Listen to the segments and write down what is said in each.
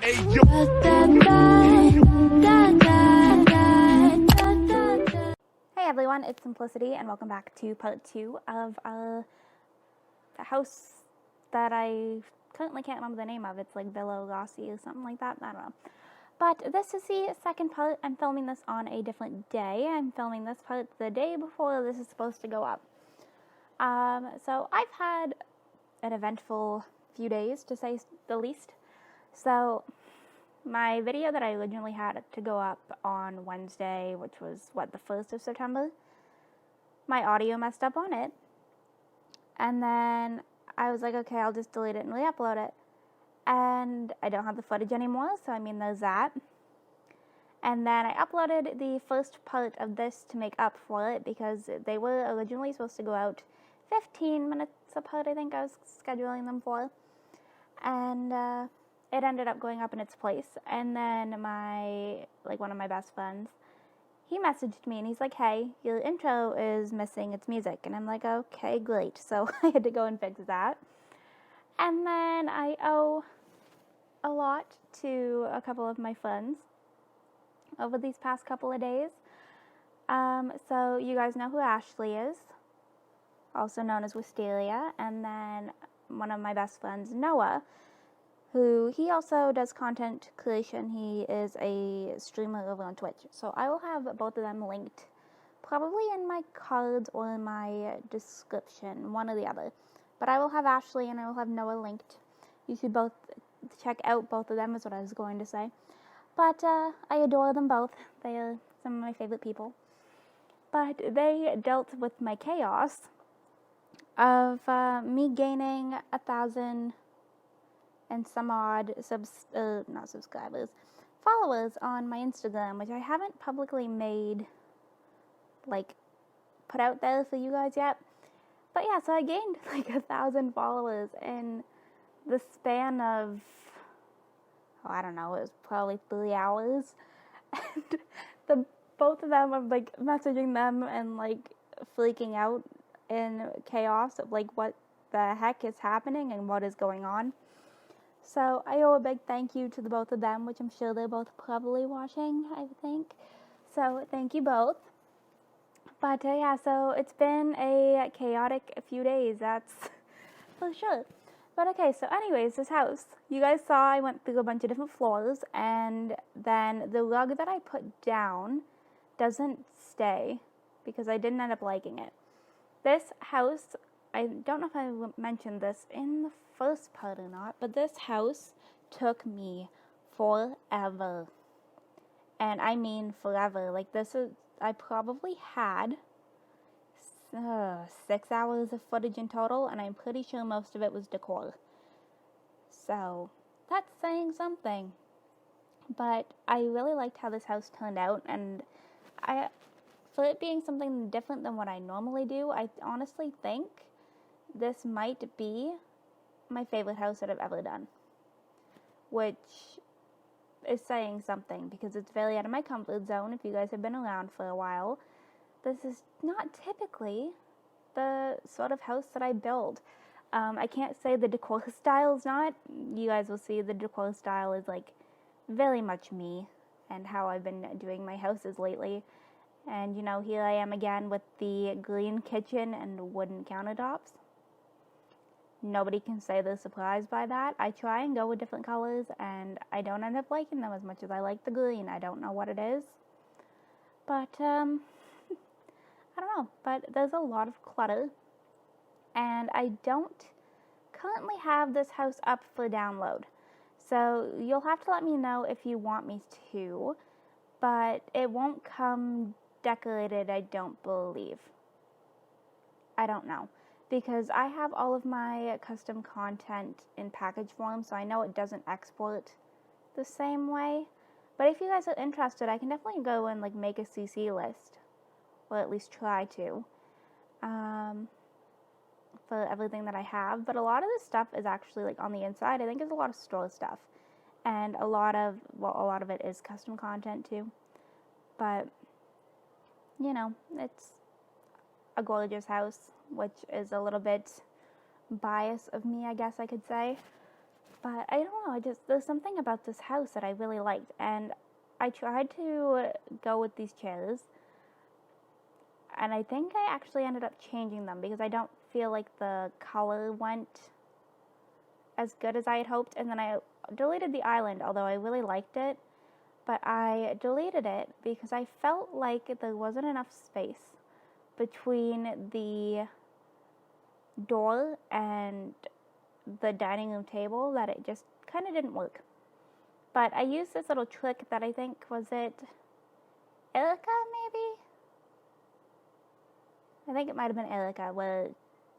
Hey, yo. Hey everyone, it's Simplicity, and welcome back to part 2 of the house that I currently can't remember the name of. It's like Villa Rossi or something like that. I don't know. But this is the second part. I'm filming this on a different day. I'm filming this part the day before this is supposed to go up. So I've had an eventful few days, to say the least. So my video that I originally had to go up on Wednesday, which was, the 1st of September, my audio messed up on it. And then I was like, okay, I'll just delete it and re-upload it. And I don't have the footage anymore, so there's that. And then I uploaded the first part of this to make up for it, because they were originally supposed to go out 15 minutes apart, I think I was scheduling them for. And it ended up going up in its place. And then one of my best friends, he messaged me and he's like, hey, your intro is missing its music. And I'm like, okay, great. So I had to go and fix that. And then I owe a lot to a couple of my friends over these past couple of days. So you guys know who Ashley is, also known as Wisteria. And then one of my best friends, Noah, who he also does content creation. He is a streamer over on Twitch. So I will have both of them linked, probably in my cards or in my description, one or the other. But I will have Ashley and I will have Noah linked. You should both check out both of them, is what I was going to say. But I adore them both. They are some of my favorite people. But they dealt with my chaos of me gaining 1,000 and some odd followers on my Instagram, which I haven't publicly put out there for you guys yet. But yeah, so I gained 1,000 followers in the span of, I don't know, it was probably 3 hours. And both of them, I'm messaging them and freaking out in chaos of what the heck is happening and what is going on. So I owe a big thank you to the both of them, which I'm sure they're both probably watching, I think. So thank you both. But yeah, so it's been a chaotic few days, that's for sure. But okay, so anyways, this house. You guys saw I went through a bunch of different floors, and then the rug that I put down doesn't stay because I didn't end up liking it. This house, I don't know if I mentioned this in the first part or not, but this house took me forever. And I mean forever. I probably had 6 hours of footage in total, and I'm pretty sure most of it was decor. So that's saying something. But I really liked how this house turned out, and for it being something different than what I normally do, I honestly think this might be my favorite house that I've ever done, which is saying something because it's very out of my comfort zone. If you guys have been around for a while, this is not typically the sort of house that I build. I can't say the decor style is not. You guys will see the decor style is very much me and how I've been doing my houses lately. And here I am again with the green kitchen and wooden countertops. Nobody can say they're surprised by that. I try and go with different colors, and I don't end up liking them as much as I like the green. I don't know what it is. But, I don't know. But there's a lot of clutter. And I don't currently have this house up for download. So you'll have to let me know if you want me to. But it won't come decorated, I don't believe. I don't know. Because I have all of my custom content in package form, so I know it doesn't export the same way. But if you guys are interested, I can definitely go and make a CC list, or at least try to, for everything that I have. But a lot of this stuff is actually on the inside. I think there's a lot of store stuff, and a lot of it is custom content too. But it's a gorgeous house, which is a little bit bias of me, I guess I could say. But I don't know, there's something about this house that I really liked, and I tried to go with these chairs, and I think I actually ended up changing them because I don't feel like the color went as good as I had hoped. And then I deleted the island, although I really liked it, but I deleted it because I felt like there wasn't enough space between the door and the dining room table that it just kind of didn't work. But I used this little trick that I think, was it Erica maybe? I think it might have been Erica, where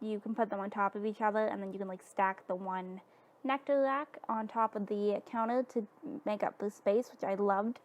you can put them on top of each other and then you can like stack the one nectar rack on top of the counter to make up the space, which I loved.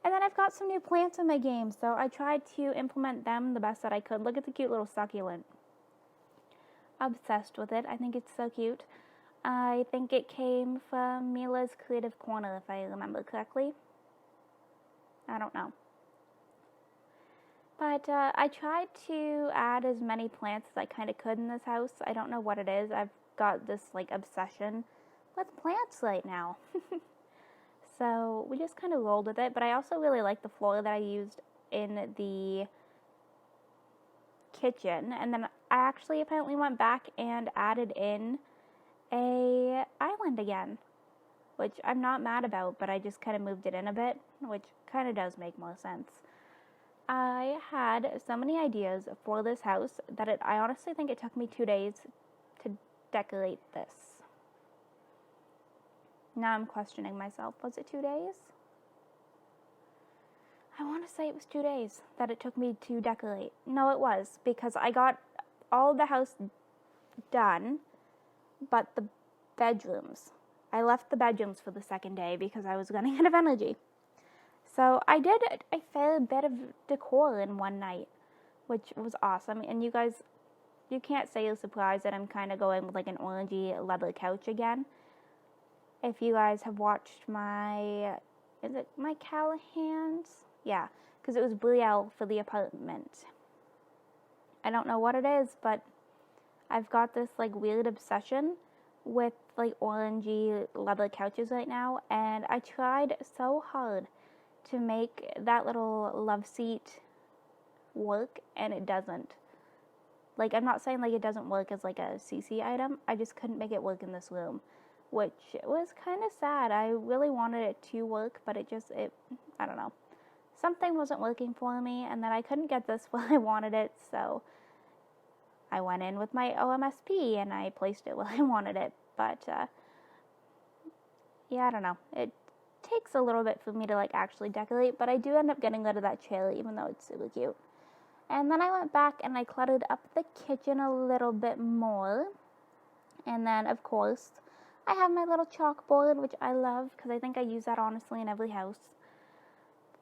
And then I've got some new plants in my game, so I tried to implement them the best that I could. Look at the cute little succulent. Obsessed with it. I think it's so cute. I think it came from Mila's Creative Corner, if I remember correctly. I don't know. But I tried to add as many plants as I kind of could in this house. I don't know what it is. I've got this like obsession with plants right now. So we just kind of rolled with it. But I also really like the floor that I used in the kitchen. And then I actually apparently went back and added in a island again, which I'm not mad about, but I just kind of moved it in a bit, which kind of does make more sense. I had so many ideas for this house that I honestly think it took me 2 days to decorate this. Now I'm questioning myself. Was it 2 days? I want to say it was 2 days that it took me to decorate. No, it was, because I got all of the house done, but the bedrooms. I left the bedrooms for the second day because I was running out of energy. So I did a fair bit of decor in one night, which was awesome. And you guys, you can't say you're surprised that I'm kind of going with like an orangey leather couch again. If you guys have watched my, is it my Callahan's? Yeah, because it was Brielle for the apartment. I don't know what it is, but I've got this like weird obsession with like orangey leather couches right now. And I tried so hard to make that little love seat work, and it doesn't. Like, I'm not saying like it doesn't work as like a CC item, I just couldn't make it work in this room, which was kind of sad. I really wanted it to work, but it I don't know. Something wasn't working for me, and then I couldn't get this where I wanted it, so I went in with my OMSP and I placed it where I wanted it. But, yeah, I don't know. It takes a little bit for me to like actually decorate, but I do end up getting rid of that chair even though it's super cute. And then I went back and I cluttered up the kitchen a little bit more. And then of course I have my little chalkboard, which I love because I think I use that honestly in every house.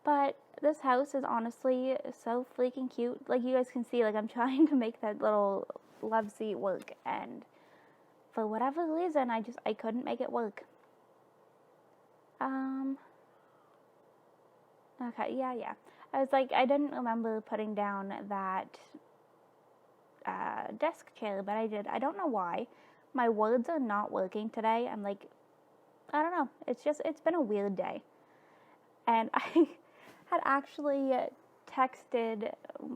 But this house is honestly so freaking cute. Like you guys can see, like I'm trying to make that little love seat work, and for whatever reason I couldn't make it work. Okay, yeah. I was like, I didn't remember putting down that desk chair, but I did. I don't know why. My words are not working today. I'm like, I don't know. It's been a weird day. And I had actually texted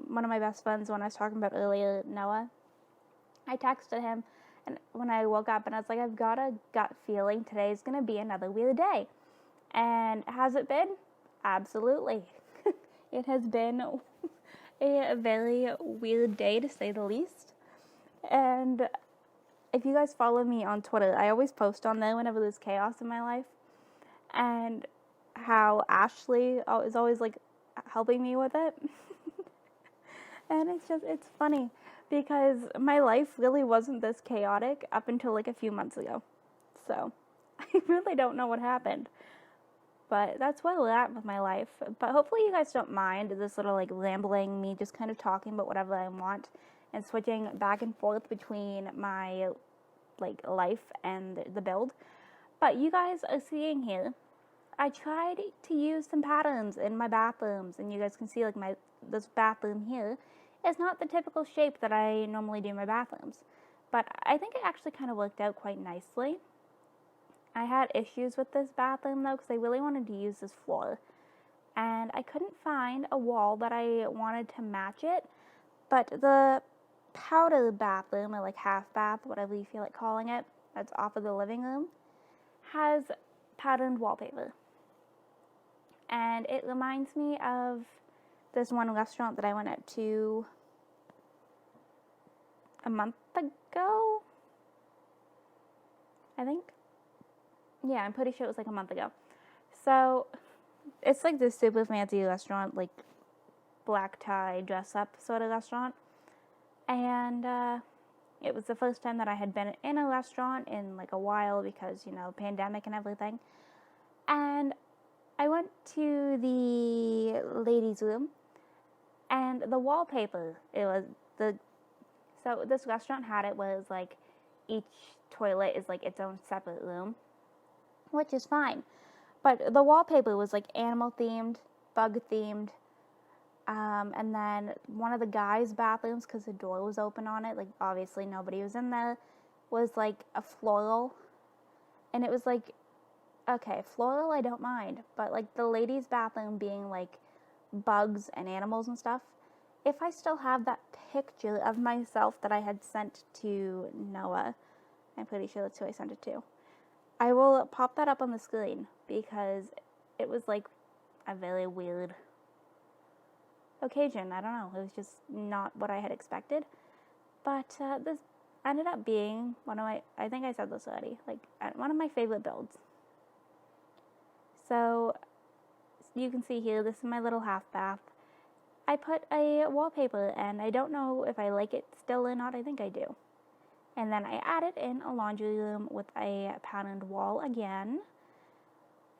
one of my best friends when I was talking about earlier, Noah. I texted him, and when I woke up, and I was like, I've got a gut feeling today's going to be another weird day. And has it been? Absolutely. It has been a very weird day, to say the least. And if you guys follow me on Twitter, I always post on there whenever there's chaos in my life. And how Ashley is always like helping me with it. And it's funny because my life really wasn't this chaotic up until like a few months ago. So I really don't know what happened. But that's where we're at with my life. But hopefully you guys don't mind this little like rambling, me just kind of talking about whatever I want and switching back and forth between my like life and the build. But you guys are seeing here, I tried to use some patterns in my bathrooms, and you guys can see like this bathroom here is not the typical shape that I normally do in my bathrooms. But I think it actually kind of worked out quite nicely. I had issues with this bathroom though because I really wanted to use this floor. And I couldn't find a wall that I wanted to match it. But the powder bathroom, or like half bath, whatever you feel like calling it, that's off of the living room, has patterned wallpaper. And it reminds me of this one restaurant that I went out to a month ago, I think. Yeah, I'm pretty sure it was like a month ago. So it's like this super fancy restaurant, like black tie dress up sort of restaurant. And it was the first time that I had been in a restaurant in like a while because, you know, pandemic and everything. And I went to the ladies' room, and the wallpaper, so this restaurant had it where it was like each toilet is like its own separate room, which is fine. But the wallpaper was like animal themed, bug themed, and then one of the guys' bathrooms, because the door was open on it, like obviously nobody was in there, was like a floral. And it was like, okay, floral I don't mind, but like the ladies' bathroom being like bugs and animals and stuff, if I still have that picture of myself that I had sent to Noah, I'm pretty sure that's who I sent it to, I will pop that up on the screen because it was like a very weird occasion. I don't know. It was just not what I had expected. But this ended up being I think I said this already, like one of my favorite builds. So you can see here, this is my little half bath. I put a wallpaper, and I don't know if I like it still or not. I think I do. And then I added in a laundry room with a patterned wall again.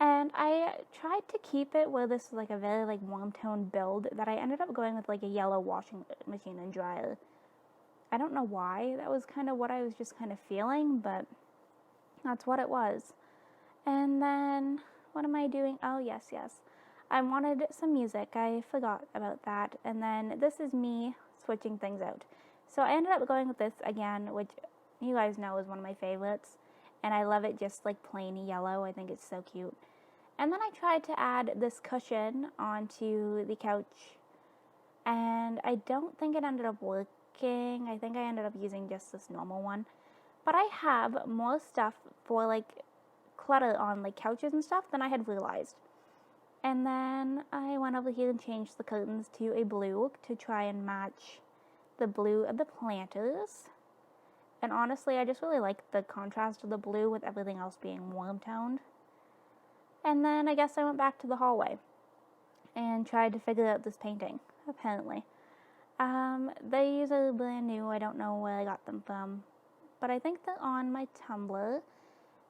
And I tried to keep it where this is like a very like warm tone build that I ended up going with like a yellow washing machine and dryer. I don't know why. That was kind of what I was just kind of feeling, but that's what it was. And then, what am I doing? Oh, yes. I wanted some music. I forgot about that. And then this is me switching things out. So I ended up going with this again, which you guys know is one of my favorites. And I love it just like plain yellow. I think it's so cute. And then I tried to add this cushion onto the couch. And I don't think it ended up working. I think I ended up using just this normal one. But I have more stuff for like clutter on like couches and stuff than I had realized. And then I went over here and changed the curtains to a blue to try and match the blue of the planters. And honestly, I just really like the contrast of the blue with everything else being warm toned. And then I guess I went back to the hallway and tried to figure out this painting, apparently. These are brand new. I don't know where I got them from, but I think they're on my Tumblr.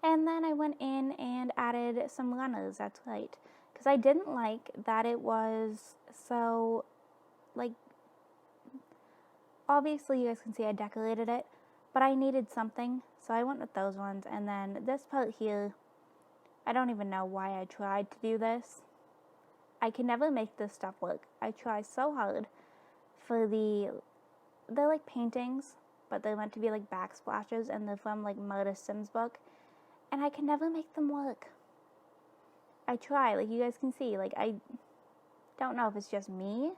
And then I went in and added some runners, that's right. Because I didn't like that it was so, like, obviously you guys can see I decorated it, but I needed something, so I went with those ones. And then this part here, I don't even know why I tried to do this. I can never make this stuff work. I try so hard for they're like paintings, but they're meant to be like backsplashes, and they're from like Murder Sims book, and I can never make them work. I try, like you guys can see, like I don't know if it's just me,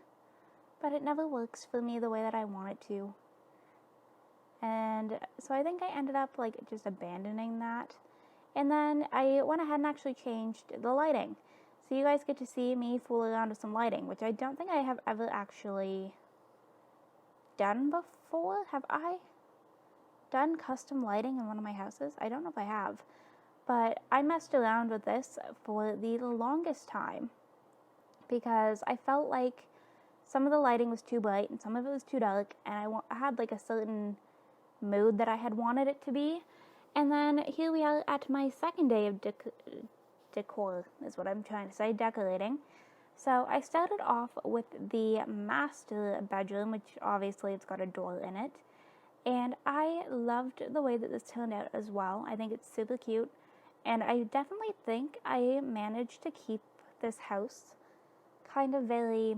but it never works for me the way that I want it to. And so I think I ended up like just abandoning that. And then I went ahead and actually changed the lighting. So you guys get to see me fool around with some lighting, which I don't think I have ever actually done before. Have I done custom lighting in one of my houses? I don't know if I have. But I messed around with this for the longest time because I felt like some of the lighting was too bright and some of it was too dark, and I had like a certain mood that I had wanted it to be. And then here we are at my second day of decor, is what I'm trying to say, decorating. So I started off with the master bedroom, which obviously it's got a door in it. And I loved the way that this turned out as well. I think it's super cute. And I definitely think I managed to keep this house kind of very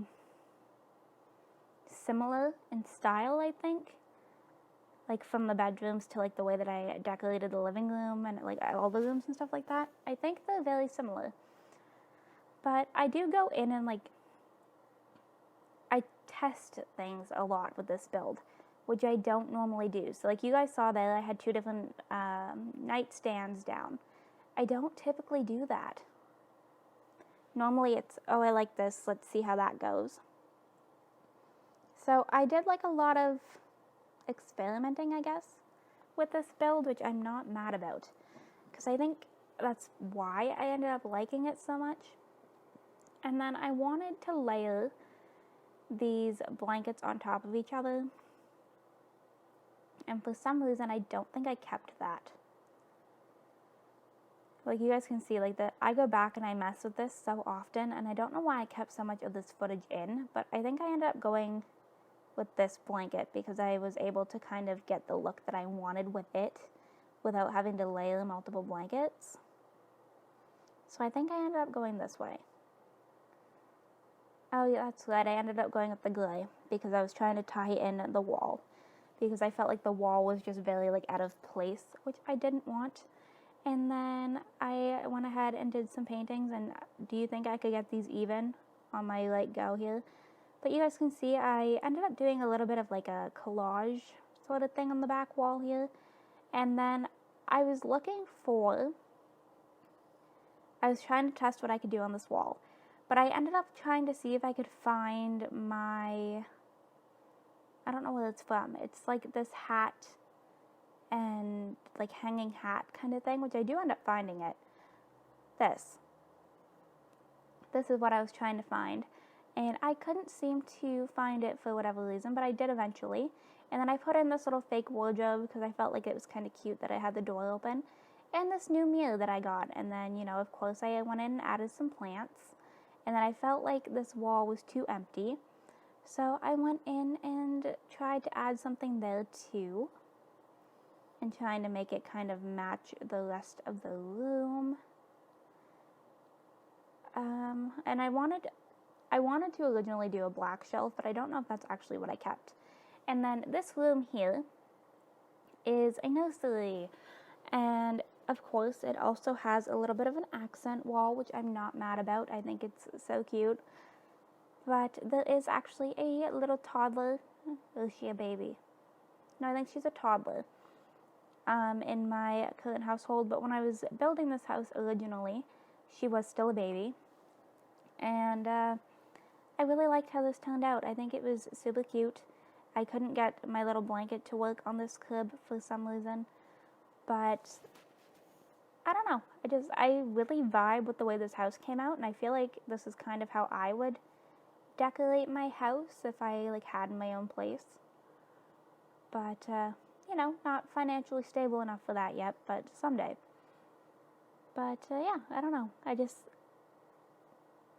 similar in style, I think. like from the bedrooms to like the way that I decorated the living room and like all the rooms and stuff like that. I think they're very similar. But I do go in and like I test things a lot with this build, which I don't normally do. So like you guys saw there, I had 2 different nightstands down. I don't typically do that. Normally it's, oh, I like this, let's see how that goes. So I did like a lot of experimenting, I guess, with this build, which I'm not mad about, because I think that's why I ended up liking it so much. And then I wanted to layer these blankets on top of each other, and for some reason I don't think I kept that. Like you guys can see, like that I go back and I mess with this so often, and I don't know why I kept so much of this footage in, but I think I ended up going with this blanket because I was able to kind of get the look that I wanted with it without having to layer multiple blankets. So I think I ended up going this way. Oh yeah, that's right, I ended up going with the gray because I was trying to tie in the wall, because I felt like the wall was just very like out of place, which I didn't want. And then I went ahead and did some paintings, and do you think I could get these even on my like go here? But you guys can see I ended up doing a little bit of like a collage sort of thing on the back wall here. And then I was trying to test what I could do on this wall. But I ended up trying to see if I could find my, I don't know what it's from. It's like this hat and like hanging hat kind of thing, which I do end up finding it. This is what I was trying to find, and I couldn't seem to find it for whatever reason, but I did eventually. And then I put in this little fake wardrobe because I felt like it was kind of cute that I had the door open, and this new mirror that I got. And then, you know, of course I went in and added some plants, and then I felt like this wall was too empty, so I went in and tried to add something there too, and trying to make it kind of match the rest of the room. And I wanted to originally do a black shelf, but I don't know if that's actually what I kept. And then this room here is a nursery, and of course it also has a little bit of an accent wall, which I'm not mad about. I think it's so cute. But there is actually a little toddler. Is she a baby? No, I think she's a toddler. In my current household, but when I was building this house originally, she was still a baby, and I really liked how this turned out. I think it was super cute. I couldn't get my little blanket to work on this crib for some reason, but I don't know. I really vibe with the way this house came out, and I feel like this is kind of how I would decorate my house if I like had my own place. But you know, not financially stable enough for that yet, but someday. But yeah, I don't know.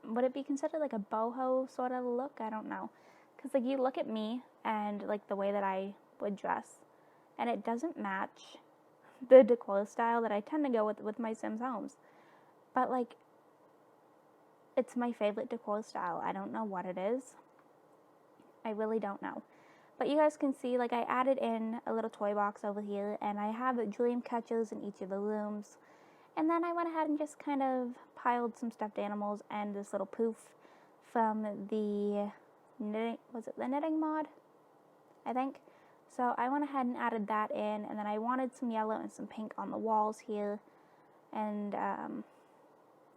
Would it be considered like a boho sort of look? I don't know. Because like you look at me and like the way that I would dress, and it doesn't match the decor style that I tend to go with my Sims homes. But like, it's my favorite decor style. I don't know what it is. I really don't know. But you guys can see, like, I added in a little toy box over here, and I have dream catchers in each of the rooms. And then I went ahead and just kind of piled some stuffed animals and this little poof from the knitting, was it the knitting mod? I think. So I went ahead and added that in, and then I wanted some yellow and some pink on the walls here. And, I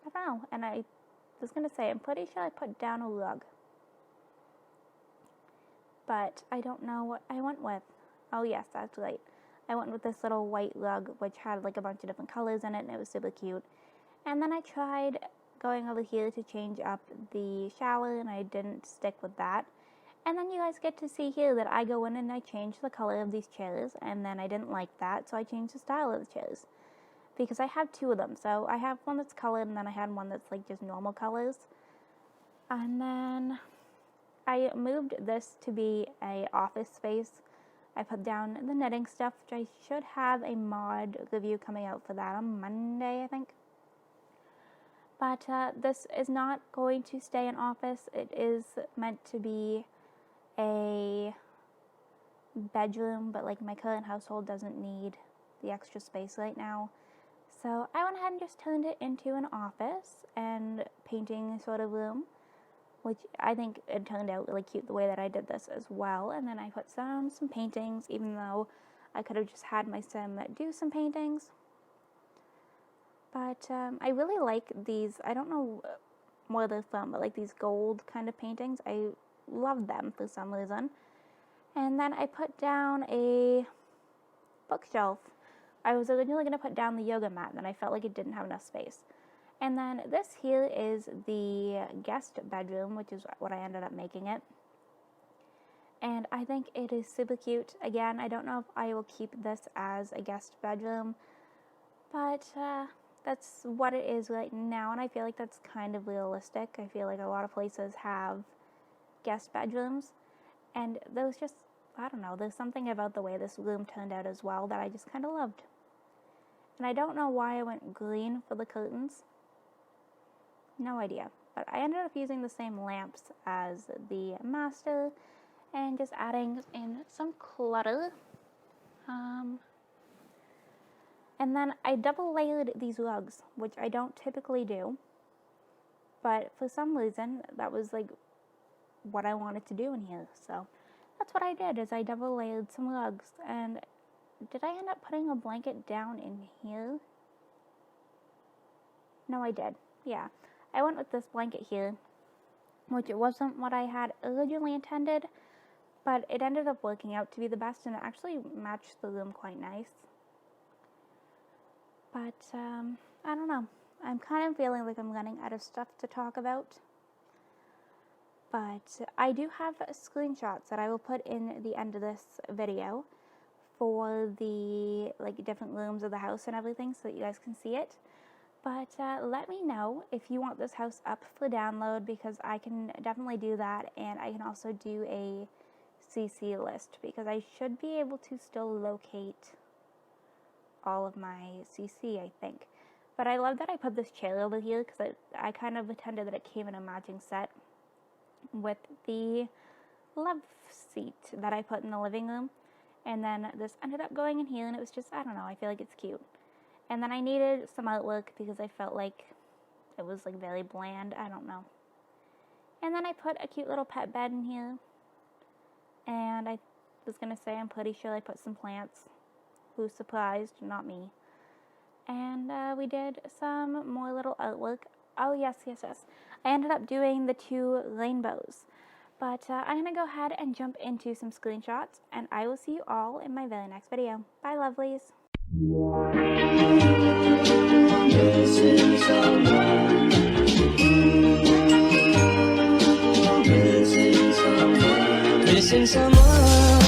don't know. And I was going to say, I'm pretty sure I put down a rug. But I don't know what I went with. Oh yes, that's right. I went with this little white rug, which had like a bunch of different colors in it, and it was super cute. And then I tried going over here to change up the shower, and I didn't stick with that. And then you guys get to see here that I go in and I change the color of these chairs, and then I didn't like that, so I changed the style of the chairs. Because I have 2 of them, so I have one that's colored, and then I had one that's like just normal colors. And then I moved this to be a office space. I put down the knitting stuff, which I should have a mod review coming out for that on Monday, I think. But this is not going to stay an office. It is meant to be a bedroom, but like my current household doesn't need the extra space right now. So I went ahead and just turned it into an office and painting sort of room, which I think it turned out really cute the way that I did this as well. And then I put some paintings, even though I could have just had my sim do some paintings. But I really like these, I don't know where they're from, but like these gold kind of paintings. I love them for some reason. And then I put down a bookshelf. I was originally going to put down the yoga mat, and then I felt like it didn't have enough space. And then this here is the guest bedroom, which is what I ended up making it. And I think it is super cute. Again, I don't know if I will keep this as a guest bedroom, but that's what it is right now, and I feel like that's kind of realistic. I feel like a lot of places have guest bedrooms, and those just, I don't know, there's something about the way this room turned out as well that I just kind of loved. And I don't know why I went green for the curtains. No idea. But I ended up using the same lamps as the master and just adding in some clutter. And then I double layered these rugs, which I don't typically do. But for some reason, that was like what I wanted to do in here. So that's what I did, is I double layered some rugs. And did I end up putting a blanket down in here? No, I did. Yeah. I went with this blanket here, which it wasn't what I had originally intended, but it ended up working out to be the best, and it actually matched the room quite nice. But, I don't know. I'm kind of feeling like I'm running out of stuff to talk about. But I do have screenshots that I will put in the end of this video for the different rooms of the house and everything so that you guys can see it. But let me know if you want this house up for download, because I can definitely do that, and I can also do a CC list, because I should be able to still locate all of my CC, I think. But I love that I put this chair over here, because I kind of pretended that it came in a matching set with the love seat that I put in the living room. And then this ended up going in here, and it was just, I don't know, I feel like it's cute. And then I needed some artwork because I felt like it was like very bland, I don't know. And then I put a cute little pet bed in here. And I was going to say, I'm pretty sure I put some plants. Who's surprised? Not me. And we did some more little artwork. Oh, yes. I ended up doing the 2 rainbows. But I'm going to go ahead and jump into some screenshots, and I will see you all in my very next video. Bye, lovelies. Missing someone.